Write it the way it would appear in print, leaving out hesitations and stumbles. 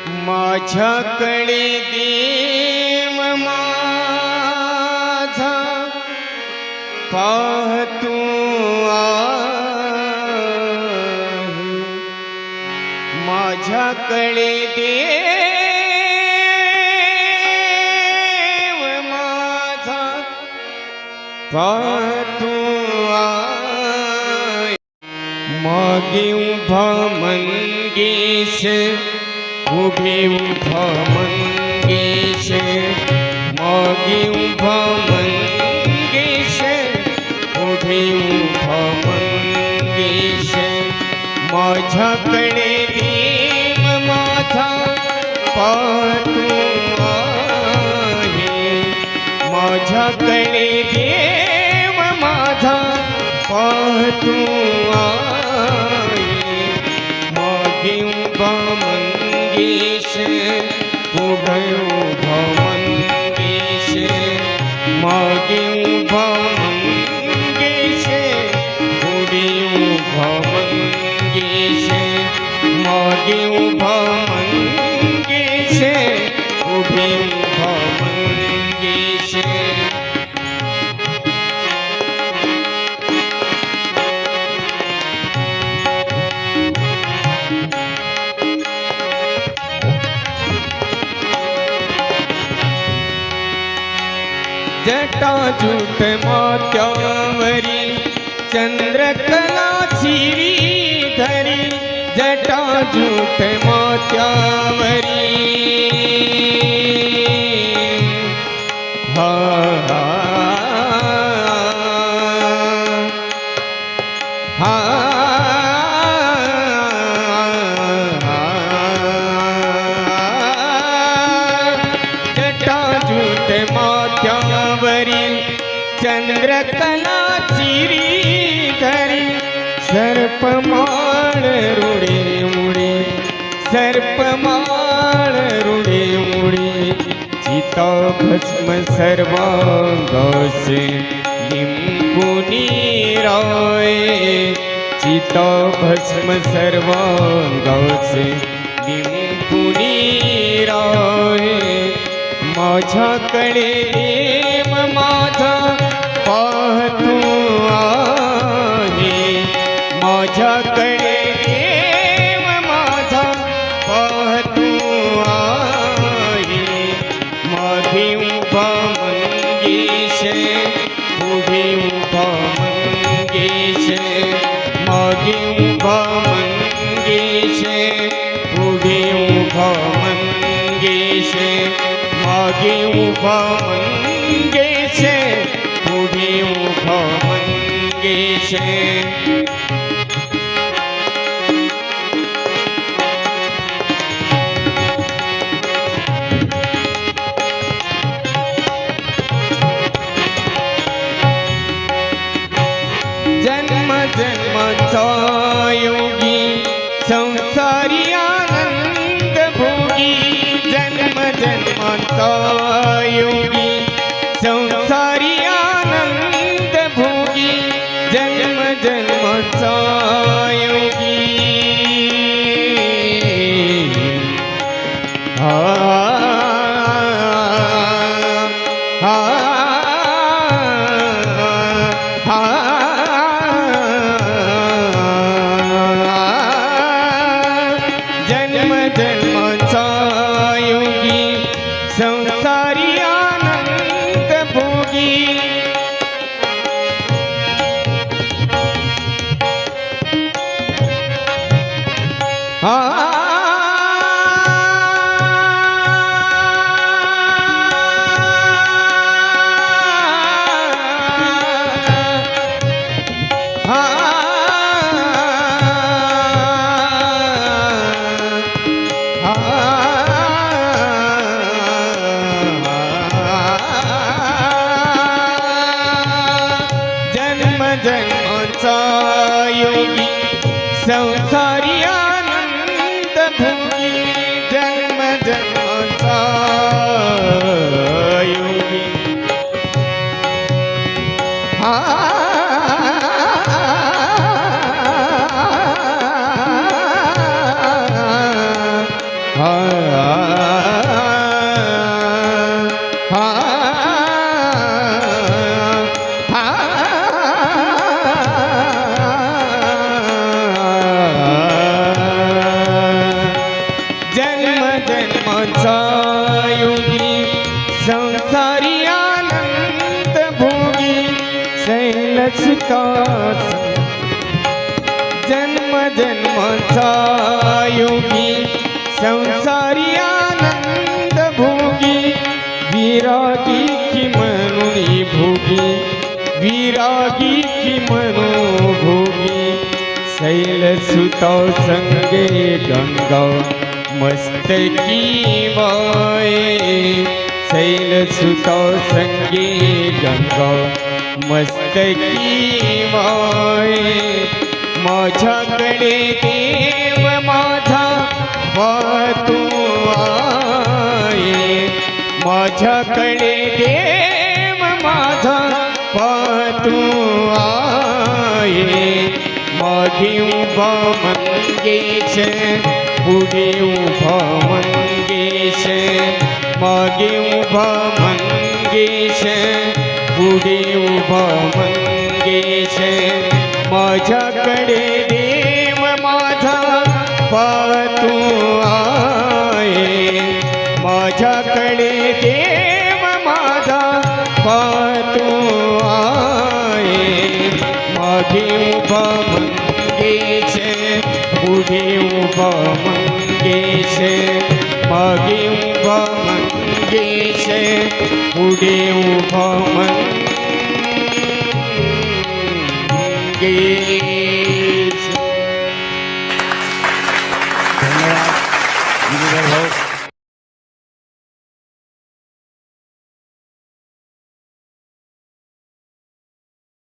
माझ्याकडे देव माझा पाहतो आहे, माझ्याकडे देव माझा पाहतो आहे. मागे उभा मंगेश, उभे उभा मंगेश, मागे उभा मंगेश, उभे उभा मंगेश. माझ्याकडे देव माझा पाहतो आहे, माझ्याकडे देव माझा पाहतो आहे. मागे उभा मंगेश, पुढे उभा मंगेश, मागे उभा मंगेश, पुढे उभा मंगेश, मागे उभा मंगेश, पुढे उभा मंगेश. जटाजूट माथ्यावरी चंद्रकला श्रीधरी, जटाजूट माथ्यावरी हा हा जटाजूट माथ्यावरी चंद्रकला श्रीधरी, सर्पमाळ रुडे मुडे, सर्पमाळ रुडे मुडे. चिता भस्म सर्वांगासे लिंबुनी राये, चिता भस्म सर्वांगासे लिंबुनी राये. माझ्याकडे देव माझा पाहतो आहे, माझ्याकडे देव माझा पाहतो आहे. मागे उभा मंगेश, पुढे उभा मंगेश, मागे उभा मंगेश, पुढे उभा मंगेश, मागे उभा मंगेश, पुढे उभा मंगेश. जन्म जन्माचा योगी संसारी आनंद भोगी, जन्म जन्माचा योगी संसारी आनंद भोगी, जन्म जन्माचा योगी हा हा हा. जन्म जन्माचा योगी संसारी आनंद भोगी, हा जन्माचा योगी संसारी आनंद भोगी, जन्म जन्माचा योगी हा हा सुता जन्म जन्माचा योगी संसारी आनंद भोगी विरागी की म्हणून भोगी विरागी की म्हणून भोगी शैल सुता संगे गंगा मस्तकी माये शैल सुता संगे गंगा मस्तकी माये माझ्याकडे देव माझा पाहतो आहे माझ्याकडे देव माझा पाहतो आहे मागे उभा मंगेश पुढे उभा मंगेश मागे उभा मंगेश पुढे उभा मंगेश माझ्याकडे देव माझा पाहतो आहे माझ्याकडे देव माझा पाहतो आहे मागे उभा मंगेश पुढे उभा मंगेश मागे उभा मंगेश पुढे उभा मंगेश. धन्यवाद.